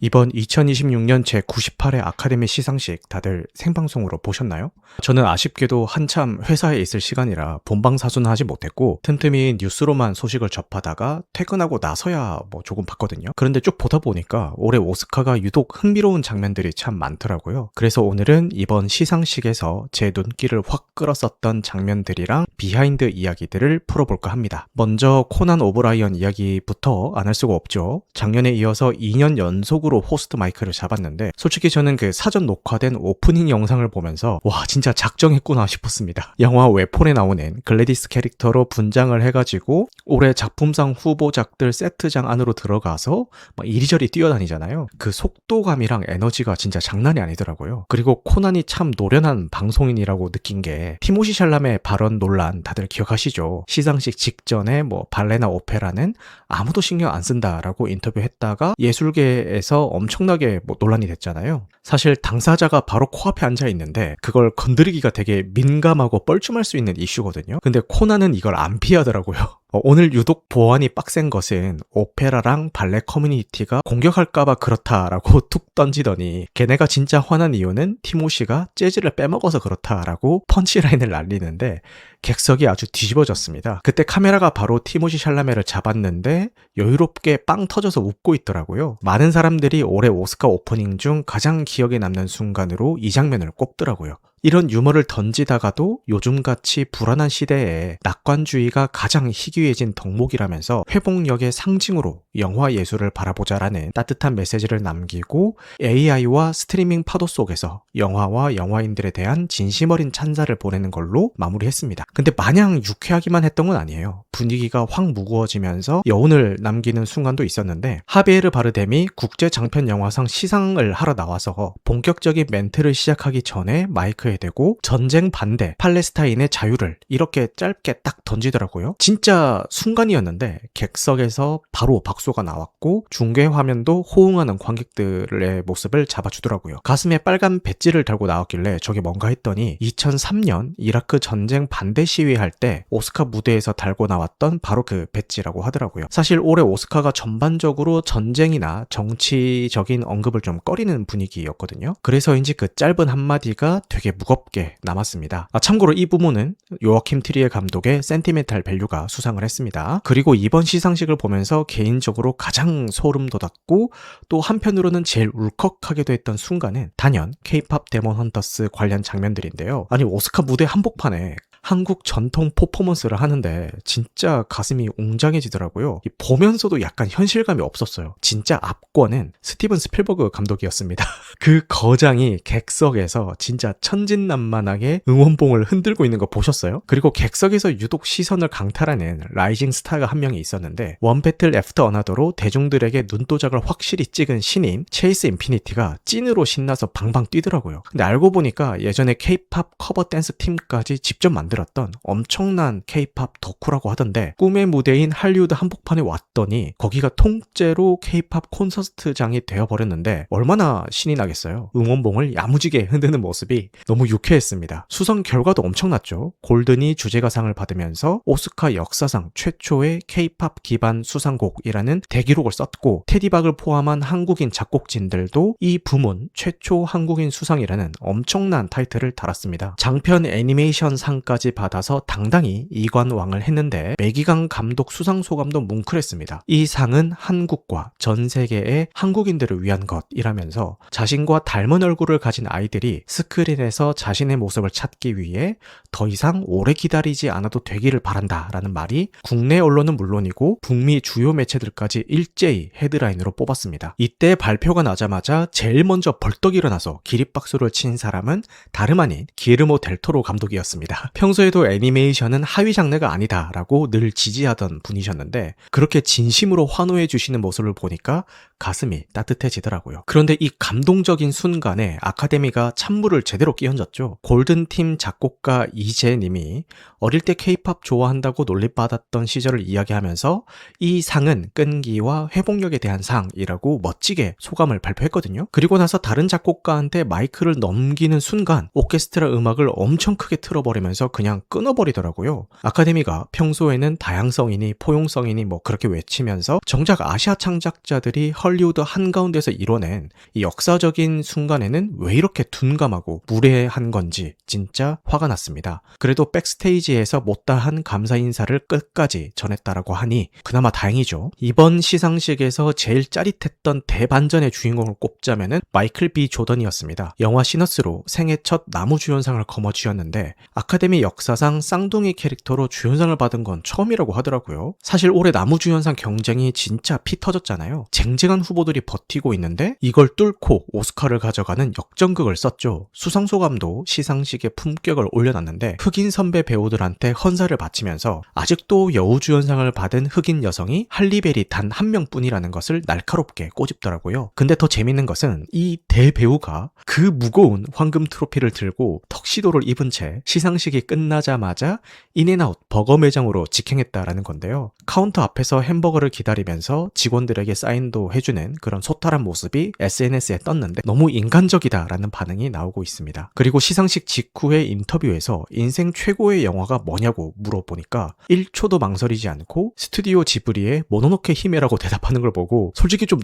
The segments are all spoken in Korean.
이번 2026년 제98회 아카데미 시상식 다들 생방송으로 보셨나요? 저는 아쉽게도 한참 회사에 있을 시간이라 본방사수는 하지 못했고 틈틈이 뉴스로만 소식을 접하다가 퇴근하고 나서야 조금 봤거든요. 그런데 쭉 보다 보니까 올해 오스카가 유독 흥미로운 장면들이 참 많더라고요. 그래서 오늘은 이번 시상식에서 제 눈길을 확 끌었었던 장면들이랑 비하인드 이야기들을 풀어볼까 합니다. 먼저 코난 오브라이언 이야기부터 안 할 수가 없죠. 작년에 이어서 2년 연속으로 호스트 마이크를 잡았는데 솔직히 저는 그 사전 녹화된 오프닝 영상을 보면서 와 진짜 작정했구나 싶었습니다. 영화 웨폰에 나오는 글래디스 캐릭터로 분장을 해가지고 올해 작품상 후보작들 세트장 안으로 들어가서 막 이리저리 뛰어다니잖아요. 그 속도감이랑 에너지가 진짜 장난이 아니더라고요. 그리고 코난이 참 노련한 방송인이라고 느낀 게 티모시 샬라메 발언 논란 다들 기억하시죠? 시상식 직전에 발레나 오페라는 아무도 신경 안 쓴다라고 인터뷰했다가 예술계에서 엄청나게 논란이 됐잖아요. 사실 당사자가 바로 코앞에 앉아 있는데 그걸 건드리기가 되게 민감하고 뻘쭘할 수 있는 이슈거든요. 근데 코난은 이걸 안 피하더라고요. 오늘 유독 보안이 빡센 것은 오페라랑 발레 커뮤니티가 공격할까봐 그렇다라고 툭 던지더니 걔네가 진짜 화난 이유는 티모시가 재즈를 빼먹어서 그렇다라고 펀치라인을 날리는데 객석이 아주 뒤집어졌습니다. 그때 카메라가 바로 티모시 샬라메를 잡았는데 여유롭게 빵 터져서 웃고 있더라고요. 많은 사람들이 올해 오스카 오프닝 중 가장 기억에 남는 순간으로 이 장면을 꼽더라고요. 이런 유머를 던지다가도 요즘같이 불안한 시대에 낙관주의가 가장 희귀해진 덕목이라면서 회복력의 상징으로 영화 예술을 바라보자라는 따뜻한 메시지를 남기고 AI와 스트리밍 파도 속에서 영화와 영화인들에 대한 진심 어린 찬사를 보내는 걸로 마무리했습니다. 근데 마냥 유쾌하기만 했던 건 아니에요. 분위기가 확 무거워지면서 여운을 남기는 순간도 있었는데 하비에르 바르뎀이 국제장편영화상 시상을 하러 나와서 본격적인 멘트를 시작하기 전에 마이크에 대고 전쟁 반대, 팔레스타인의 자유를 이렇게 짧게 딱 던지더라고요. 진짜 순간이었는데 객석에서 바로 박수가 나왔고 중계 화면도 호응하는 관객들의 모습을 잡아주더라고요. 가슴에 빨간 배지를 달고 나왔길래 저게 뭔가 했더니 2003년 이라크 전쟁 반대 시위할 때 오스카 무대에서 달고 나왔던 바로 그 배지라고 하더라고요. 사실 올해 오스카가 전반적으로 전쟁이나 정치적인 언급을 좀 꺼리는 분위기였거든요. 그래서인지 그 짧은 한마디가 되게 무겁게 남았습니다. 참고로 이 부문은 요아킴 트리에 감독의 센티멘탈 밸류가 수상을 했습니다. 그리고 이번 시상식을 보면서 개인적으로 가장 소름 돋았고 또 한편으로는 제일 울컥하기도 했던 순간은 단연 K-POP 데몬 헌터스 관련 장면들인데요. 아니 오스카 무대 한복판에 한국 전통 퍼포먼스를 하는데 진짜 가슴이 웅장해지더라고요. 보면서도 약간 현실감이 없었어요. 진짜 압권은 스티븐 스필버그 감독이었습니다. 그 거장이 객석에서 진짜 천진난만하게 응원봉을 흔들고 있는 거 보셨어요? 그리고 객석에서 유독 시선을 강탈하는 라이징 스타가 한 명이 있었는데 원 배틀 애프터 어나더로 대중들에게 눈도장을 확실히 찍은 신인 체이스 인피니티가 찐으로 신나서 방방 뛰더라고요. 근데 알고 보니까 예전에 K-POP 커버 댄스 팀까지 직접 만들었던 엄청난 K-POP 덕후라고 하던데 꿈의 무대인 할리우드 한복판에 왔더니 거기가 통째로 K-POP 콘서트장이 되어버렸는데 얼마나 신이 나겠어요. 응원봉을 야무지게 흔드는 모습이 너무 유쾌했습니다. 수상 결과도 엄청났죠. 골든이 주제가상을 받으면서 오스카 역사상 최초의 K-POP 기반 수상곡이라는 대기록을 썼고 테디박을 포함한 한국인 작곡진들도 이 부문 최초 한국인 수상이라는 엄청난 타이틀을 달았습니다. 장편 애니메이션 상까지 받아서 당당히 이관왕을 했는데 매기강 감독 수상 소감도 뭉클했습니다. 이 상은 한국과 전 세계의 한국인들을 위한 것이라면서 자신과 닮은 얼굴을 가진 아이들이 스크린에서 자신의 모습을 찾기 위해 더 이상 오래 기다리지 않아도 되기를 바란다라는 말이 국내 언론은 물론이고 북미 주요 매체들까지 일제히 헤드라인으로 뽑았습니다. 이때 발표가 나자마자 제일 먼저 벌떡 일어나서 기립박수를 친 사람은 다름 아닌 기르모 델 토로 감독이었습니다. 평소에도 애니메이션은 하위 장르가 아니다라고 늘 지지하던 분이셨는데 그렇게 진심으로 환호해 주시는 모습을 보니까 가슴이 따뜻해지더라고요. 그런데 이 감동적인 순간에 아카데미가 찬물을 제대로 끼얹었죠. 골든팀 작곡가 이재님이 어릴 때 K-POP 좋아한다고 놀림받았던 시절을 이야기하면서 이 상은 끈기와 회복력에 대한 상이라고 멋지게 소감을 발표했거든요. 그리고 나서 다른 작곡가한테 마이크를 넘기는 순간 오케스트라 음악을 엄청 크게 틀어버리면서 그냥 끊어버리더라고요. 아카데미가 평소에는 다양성이니 포용성이니 뭐 그렇게 외치면서 정작 아시아 창작자들이 헐리우드 한가운데서 이뤄낸 이 역사적인 순간에는 왜 이렇게 둔감하고 무례한 건지 진짜 화가 났습니다. 그래도 백스테이지에서 못다한 감사 인사를 끝까지 전했다라고 하니 그나마 다행이죠. 이번 시상식에서 제일 짜릿했던 대반전의 주인공을 꼽자면은 마이클 B 조던이었습니다. 영화 시너스로 생애 첫 나무주연상을 거머쥐었는데 아카데미 역사상 쌍둥이 캐릭터로 주연상을 받은 건 처음이라고 하더라고요. 사실 올해 나무주연상 경쟁이 진짜 피 터졌잖아요. 쟁쟁한 후보들이 버티고 있는데 이걸 뚫고 오스카를 가져가는 역전극을 썼죠. 수상소감도 시상식에 품격을 올려놨는데 흑인 선배 배우들한테 헌사를 바치면서 아직도 여우주연상을 받은 흑인 여성이 할리베리 단 한 명뿐이라는 것을 날카롭게 꼬집더라고요. 근데 더 재밌는 것은 이 대배우가 그 무거운 황금 트로피를 들고 턱시도를 입은 채 시상식이 끝나자마자 인앤아웃 버거 매장으로 직행했다라는 건데요. 카운터 앞에서 햄버거를 기다리면서 직원들에게 사인도 해주는 그런 소탈한 모습이 SNS에 떴는데 너무 인간적이다라는 반응이 나오고 있습니다. 그리고 시상식 직후의 인터뷰에서 인생 최고의 영화가 뭐냐고 물어보니까 1초도 망설이지 않고 스튜디오 지브리의 모노노케 히메라고 대답하는 걸 보고 솔직히 좀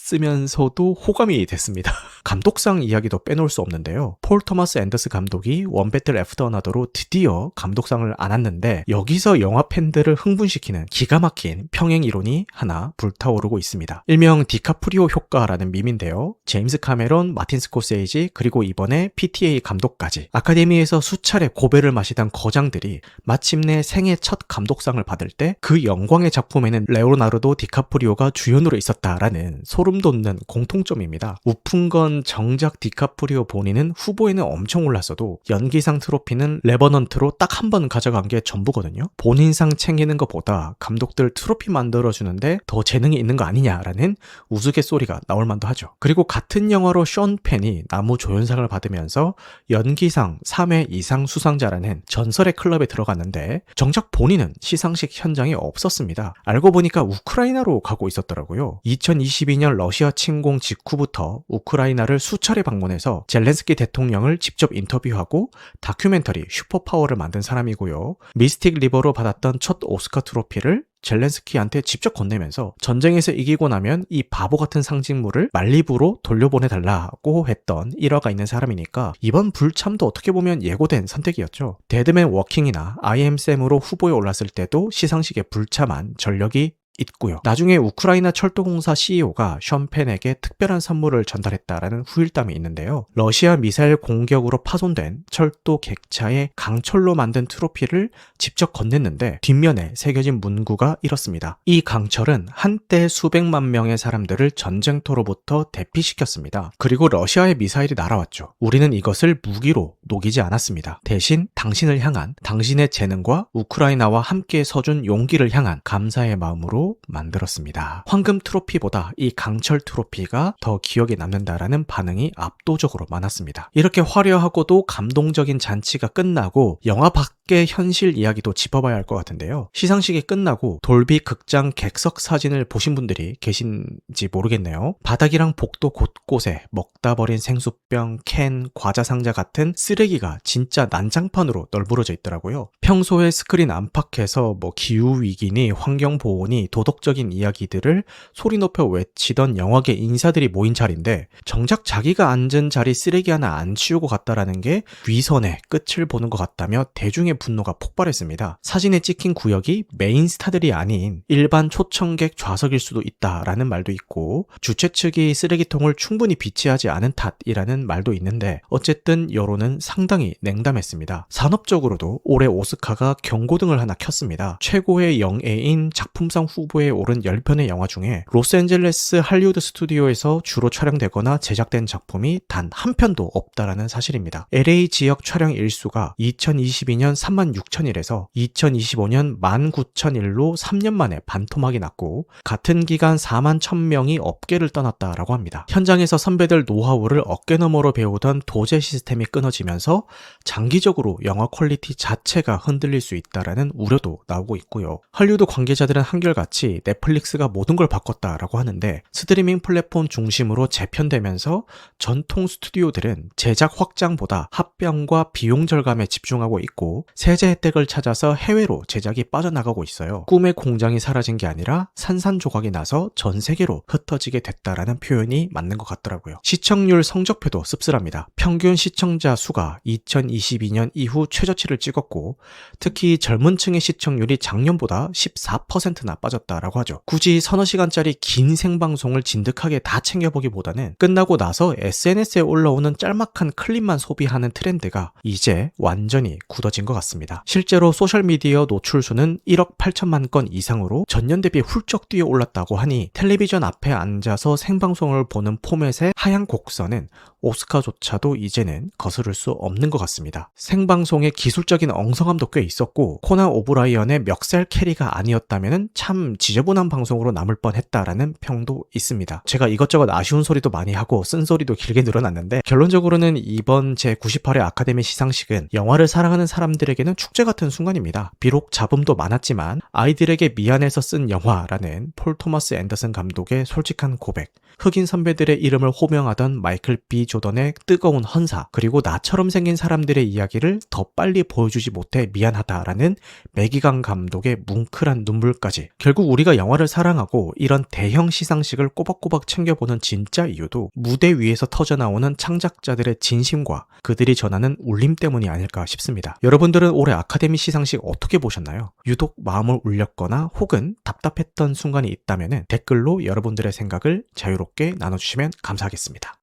놀랐으면서도 호감이 됐습니다. 감독상 이야기도 빼놓을 수 없는데요. 폴 토마스 앤더스 감독이 원배틀 애프터 어나더로 드디어 감독상을 안았는데 여기서 영화 팬들을 흥분시키는 기가 막힌 평행 이론이 하나 불타오르고 있습니다. 일명 디카프리오 효과라는 밈인데요. 제임스 카메론, 마틴 스코세이지 그리고 이번에 PTA 감독까지 아카데미에서 수차례 고배를 마시던 거장들이 마침내 생애 첫 감독상을 받을 때 그 영광의 작품에는 레오나르도 디카프리오가 주연으로 있었다라는 소름 돋는 공통점입니다. 우픈 건 정작 디카프리오 본인은 후보에는 엄청 올랐어도 연기상 트로피는 레버넌트로 딱 한 번 가져간 게 전부거든요. 본인상 챙기는 것보다 감독들 트로피 만들어주는데 더 재능이 있는 거 아니냐라는 우스갯소리가 나올 만도 하죠. 그리고 같은 영화로 션 펜이 나무조연상을 받으면서 연기상 3회 이상 수상자라는 전설의 클럽에 들어갔는데 정작 본인은 시상식 현장에 없었습니다. 알고 보니까 우크라이나로 가고 있었더라고요. 2022년 러시아 침공 직후부터 우크라이나를 수차례 방문해서 젤렌스키 대통령을 직접 인터뷰하고 다큐멘터리 슈퍼파워를 만든 사람이고요. 미스틱 리버로 받았던 첫 오스카 트로피를 젤렌스키한테 직접 건네면서 전쟁에서 이기고 나면 이 바보 같은 상징물을 말리부로 돌려보내달라고 했던 일화가 있는 사람이니까 이번 불참도 어떻게 보면 예고된 선택이었죠. 데드맨 워킹이나 I am Sam으로 후보에 올랐을 때도 시상식에 불참한 전력이 있고요. 나중에 우크라이나 철도공사 CEO가 션 펜에게 특별한 선물을 전달했다라는 후일담이 있는데요. 러시아 미사일 공격으로 파손된 철도 객차에 강철로 만든 트로피를 직접 건넸는데 뒷면에 새겨진 문구가 이렇습니다. 이 강철은 한때 수백만 명의 사람들을 전쟁터로부터 대피시켰습니다. 그리고 러시아의 미사일이 날아왔죠. 우리는 이것을 무기로 녹이지 않았습니다. 대신 당신을 향한 당신의 재능과 우크라이나와 함께 서준 용기를 향한 감사의 마음으로 만들었습니다. 황금 트로피보다 이 강철 트로피가 더 기억에 남는다라는 반응이 압도적으로 많았습니다. 이렇게 화려하고도 감동적인 잔치가 끝나고 영화 밖의 현실 이야기도 짚어봐야 할 것 같은데요. 시상식이 끝나고 돌비 극장 객석 사진을 보신 분들이 계신지 모르겠네요. 바닥이랑 복도 곳곳에 먹다 버린 생수병, 캔, 과자 상자 같은 쓰레기가 진짜 난장판으로 널브러져 있더라고요. 평소에 스크린 안팎에서 뭐 기후위기니 환경보호니 도덕적인 이야기들을 소리 높여 외치던 영화계 인사들이 모인 자리인데 정작 자기가 앉은 자리 쓰레기 하나 안 치우고 갔다라는 게 위선의 끝을 보는 것 같다며 대중의 분노가 폭발했습니다. 사진에 찍힌 구역이 메인 스타들이 아닌 일반 초청객 좌석일 수도 있다라는 말도 있고 주최 측이 쓰레기통을 충분히 비치하지 않은 탓이라는 말도 있는데 어쨌든 여론은 상당히 냉담했습니다. 산업적으로도 올해 오스카가 경고등을 하나 켰습니다. 최고의 영예인 작품상 후보에 오른 10편의 영화 중에 로스앤젤레스 할리우드 스튜디오에서 주로 촬영되거나 제작된 작품이 단 한 편도 없다라는 사실입니다. LA 지역 촬영 일수가 2022년 36,000일에서 2025년 19,000일로 3년 만에 반토막이 났고 같은 기간 41,000명이 업계를 떠났다라고 합니다. 현장에서 선배들 노하우를 어깨너머로 배우던 도제 시스템이 끊어지면서 장기적으로 영화 퀄리티 자체가 흔들릴 수 있다라는 우려도 나오고 있고요. 할리우드 관계자들은 한결같이 마치 넷플릭스가 모든 걸 바꿨다라고 하는데 스트리밍 플랫폼 중심으로 재편되면서 전통 스튜디오들은 제작 확장보다 합병과 비용 절감에 집중하고 있고 세제 혜택을 찾아서 해외로 제작이 빠져나가고 있어요. 꿈의 공장이 사라진 게 아니라 산산조각이 나서 전 세계로 흩어지게 됐다라는 표현이 맞는 것 같더라고요. 시청률 성적표도 씁쓸합니다. 평균 시청자 수가 2022년 이후 최저치를 찍었고 특히 젊은 층의 시청률이 작년보다 14%나 빠졌다라고 하죠. 굳이 서너 시간짜리 긴 생방송을 진득하게 다 챙겨보기보다는 끝나고 나서 SNS에 올라오는 짤막한 클립만 소비하는 트렌드가 이제 완전히 굳어진 것 같습니다. 실제로 소셜미디어 노출수는 1억 8천만 건 이상으로 전년 대비 훌쩍 뛰어 올랐다고 하니 텔레비전 앞에 앉아서 생방송을 보는 포맷의 하향 곡선은 오스카조차도 이제는 거스를 수 없는 것 같습니다. 생방송의 기술적인 엉성함도 꽤 있었고 코난 오브라이언의 멱살 캐리가 아니었다면 참 지저분한 방송으로 남을 뻔했다라는 평도 있습니다. 제가 이것저것 아쉬운 소리도 많이 하고 쓴소리도 길게 늘어났는데 결론적으로는 이번 제98회 아카데미 시상식은 영화를 사랑하는 사람들에게는 축제 같은 순간입니다. 비록 잡음도 많았지만 아이들에게 미안해서 쓴 영화라는 폴 토마스 앤더슨 감독의 솔직한 고백, 흑인 선배들의 이름을 호명하던 마이클 B 조던의 뜨거운 헌사, 그리고 나처럼 생긴 사람들의 이야기를 더 빨리 보여주지 못해 미안하다라는 매기강 감독의 뭉클한 눈물까지. 결국 우리가 영화를 사랑하고 이런 대형 시상식을 꼬박꼬박 챙겨보는 진짜 이유도 무대 위에서 터져나오는 창작자들의 진심과 그들이 전하는 울림 때문이 아닐까 싶습니다. 여러분들은 올해 아카데미 시상식 어떻게 보셨나요? 유독 마음을 울렸거나 혹은 답답했던 순간이 있다면 댓글로 여러분들의 생각을 자유롭게 나눠주시면 감사하겠습니다.